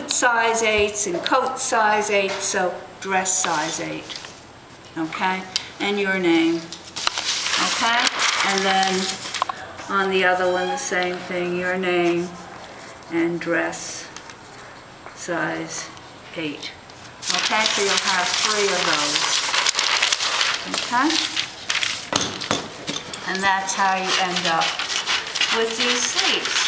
suit size 8s and coat size 8, so dress size 8. Okay? And your name. Okay? And then on the other one, the same thing, your name and dress size 8. Okay? So you'll have 3 of those. Okay? And that's how you end up with these sleeves.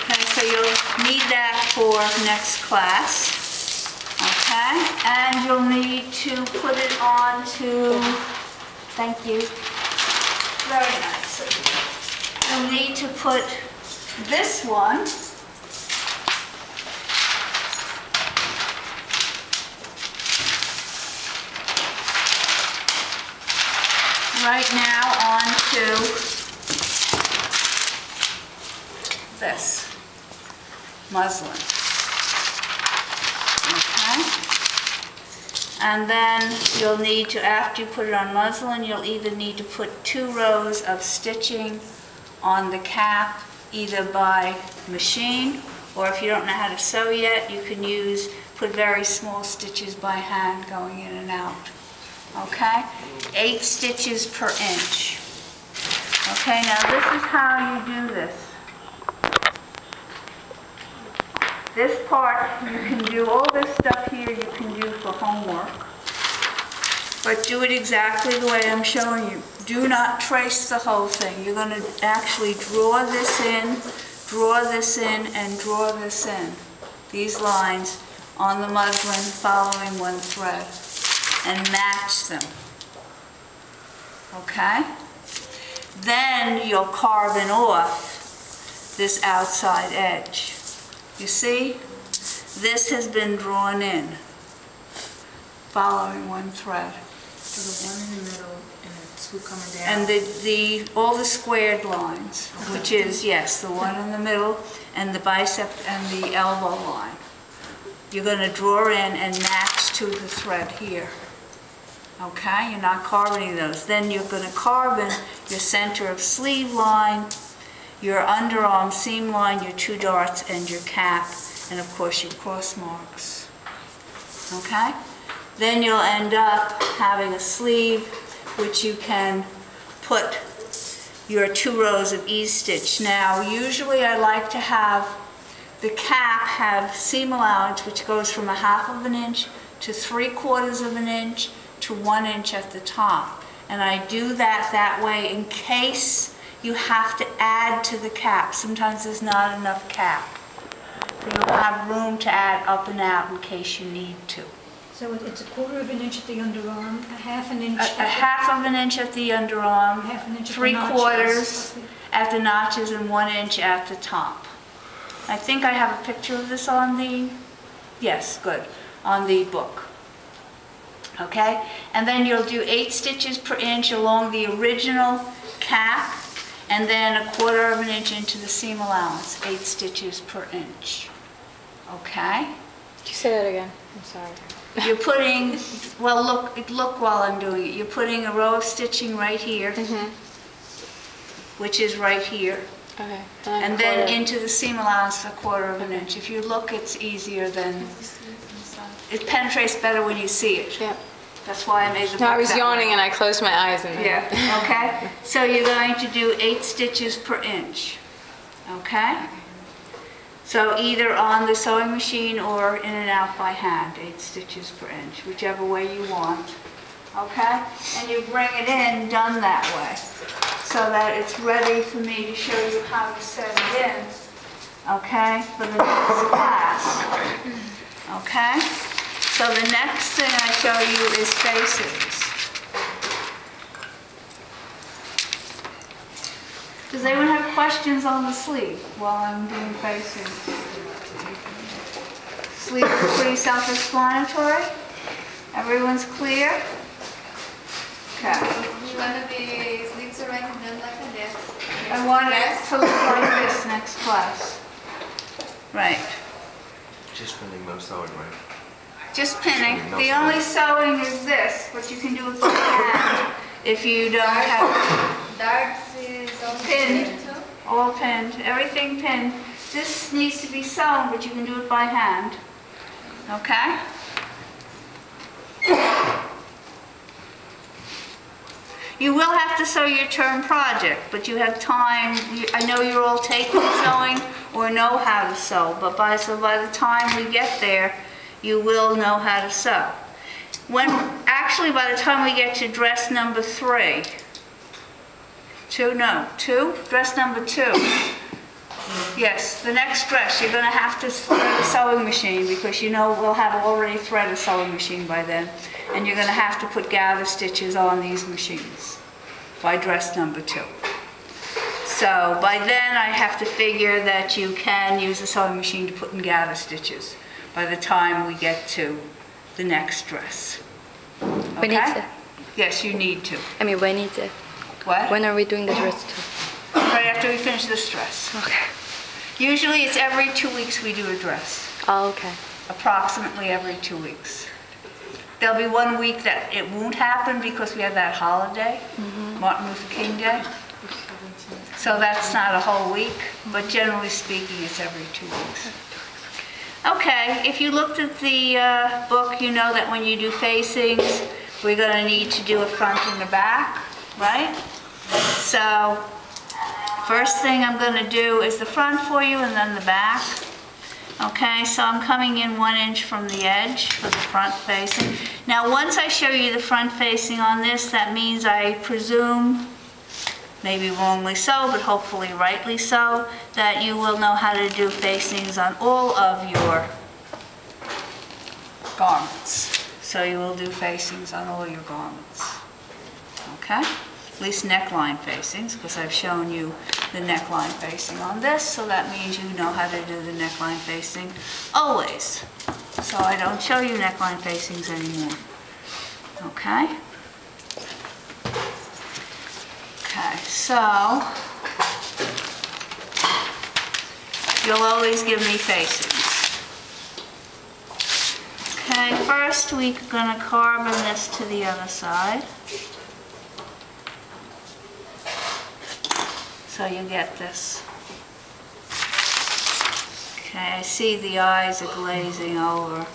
Okay, so you'll need that for next class. Okay, and you'll need to put it on to, thank you, very nice. You'll need to put this one right now onto this muslin. Okay? And then you'll need to, after you put it on muslin, you'll either need to put 2 rows of stitching on the cap, either by machine, or if you don't know how to sew yet, you can put very small stitches by hand going in and out. Okay? 8 stitches per inch. Okay, now this is how you do this. This part, you can do all this stuff here you can do for homework. But do it exactly the way I'm showing you. Do not trace the whole thing. You're going to actually draw this in, and draw this in. These lines on the muslin following one thread. And match them. Okay? Then you'll carbon off this outside edge. You see? This has been drawn in, following one thread. So the one in the middle and the 2 coming down. And all the squared lines, which is, yes, the one in the middle and the bicep and the elbow line. You're going to draw in and match to the thread here. Okay, you're not carboning those. Then you're going to carbon your center of sleeve line, your underarm seam line, your 2 darts, and your cap, and of course your cross marks. Okay? Then you'll end up having a sleeve which you can put your 2 rows of E-stitch. Now, usually I like to have the cap have seam allowance which goes from 1/2 inch to 3/4 inch to 1 inch at the top. And I do that way in case you have to add to the cap. Sometimes there's not enough cap. You'll have room to add up and out in case you need to. So it's 1/4 inch at the underarm, 1/2 inch. A 1/2 inch at the underarm, 1/2 inch at the 3/4 notches. at the notches, and 1 inch at the top. I think I have a picture of this on the, yes, good, on the book. Okay, and then you'll do 8 stitches per inch along the original cap, and then 1/4 inch into the seam allowance, 8 stitches per inch. Okay? Can you say that again? I'm sorry. You're putting, well, look while I'm doing it. You're putting a row of stitching right here, which is right here. Okay. And then into the seam allowance 1/4 inch. If you look, it's easier than, it penetrates better when you see it. Yeah. That's why I made the book No, I was that yawning way. and I closed my eyes and then. Yeah, okay? So you're going to do 8 stitches per inch, okay? So either on the sewing machine or in and out by hand, 8 stitches per inch, whichever way you want, okay? And you bring it in done that way, so that it's ready for me to show you how to set it in, okay, for the next class, okay? So the next thing I show you is facings. Does anyone have questions on the sleeve while I'm doing facings? Sleeve is pretty self-explanatory? Everyone's clear? Okay. You want the sleeves already done like this? I want it to look like this next class. Right. Just pinning, no sewing, right? Just pinning. The only sewing is this, what you can do with your hand if you don't have Darts is all Pinned. too? all pinned, everything pinned. this needs to be sewn, but you can do it by hand. Okay? You will have to sew your term project, but you have time. I know you're all taking sewing or know how to sew, but by the time we get there, you will know how to sew. Actually, by the time we get to dress number 3, dress number 2. Yes, the next dress, you're going to have to thread a sewing machine because you know we'll have already threaded a sewing machine by then. And you're going to have to put gather stitches on these machines by dress number 2. So by then I have to figure that you can use a sewing machine to put in gather stitches by the time we get to the next dress. Okay? We need to. Yes, you need to. I mean, when is it? What? When are we doing the dress too? Right after we finish this dress. Okay. Usually it's every 2 weeks we do a dress. Oh, okay. Approximately every 2 weeks. There'll be 1 week that it won't happen because we have that holiday, Martin Luther King Day. So that's not a whole week, but generally speaking, it's every 2 weeks. Okay, if you looked at the book, you know that when you do facings, we're going to need to do a front and a back, right? So first thing I'm going to do is the front for you and then the back. Okay, so I'm coming in 1 inch from the edge for the front facing. Now once I show you the front facing on this, that means I presume, maybe wrongly so, but hopefully rightly so, that you will know how to do facings on all of your garments. So you will do facings on all your garments. Okay? At least neckline facings, because I've shown you the neckline facing on this, so that means you know how to do the neckline facing always. So I don't show you neckline facings anymore. Okay? Okay, so you'll always give me facings. Okay, first we're going to carbon this to the other side. So you get this. Okay, I see the eyes are glazing over,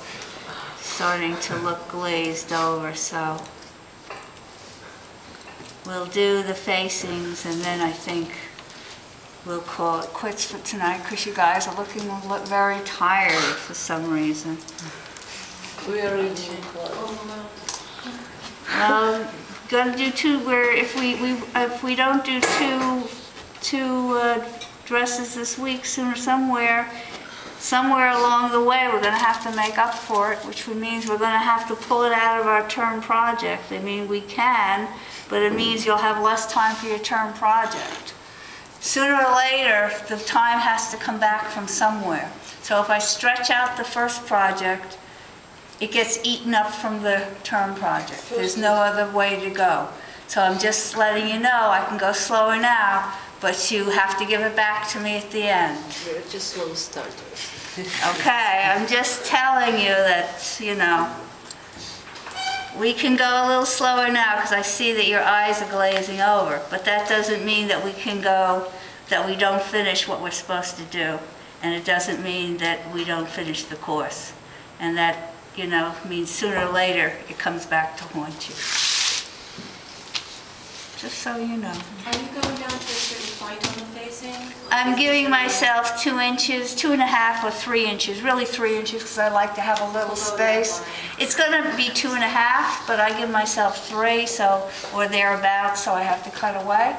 starting to look glazed over, so we'll do the facings and then I think we'll call it quits for tonight because you guys are looking very tired for some reason. We are reaching close. Gonna do 2 where if we don't do two dresses this week, somewhere along the way we're going to have to make up for it, which means we're going to have to pull it out of our term project. I mean, we can, but it means you'll have less time for your term project. Sooner or later, the time has to come back from somewhere. So if I stretch out the first project, it gets eaten up from the term project. There's no other way to go. So I'm just letting you know I can go slower now, but you have to give it back to me at the end. We're just slow starters. Okay, I'm just telling you that, you know, we can go a little slower now because I see that your eyes are glazing over, but that doesn't mean that we can go, that we don't finish what we're supposed to do, and it doesn't mean that we don't finish the course, and that, you know, means sooner or later it comes back to haunt you. Just so you know. Are you going down to a certain point on the facing? I'm giving myself 2 inches, 2.5 or 3 inches, really 3 inches because I like to have a little space. It's going to be 2.5, but I give myself 3, so, or thereabouts, so I have to cut away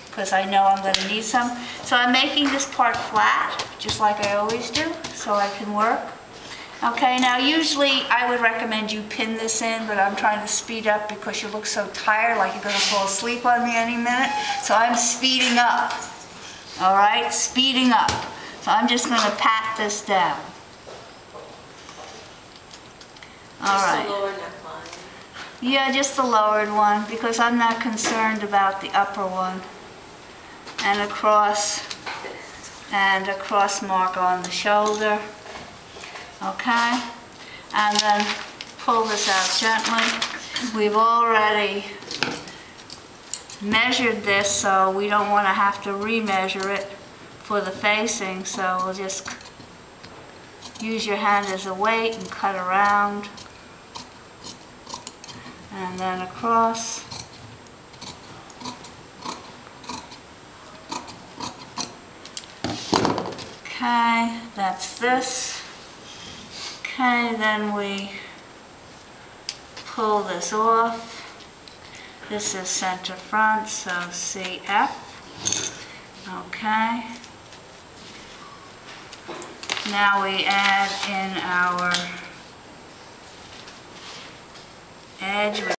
because I know I'm going to need some. So I'm making this part flat, just like I always do, so I can work. Okay, now usually I would recommend you pin this in, but I'm trying to speed up because you look so tired, like you're going to fall asleep on me any minute. So I'm speeding up, all right? Speeding up. So I'm just going to pat this down. All right. Just the lower neckline. Yeah, just the lowered one because I'm not concerned about the upper one. And a cross mark on the shoulder. Okay, and then pull this out gently. We've already measured this, so we don't want to have to remeasure it, for the facing, so we'll just use your hand as a weight and cut around. And then across. Okay, that's this. Okay, then we pull this off. This is center front, so CF. Okay. Now we add in our edge.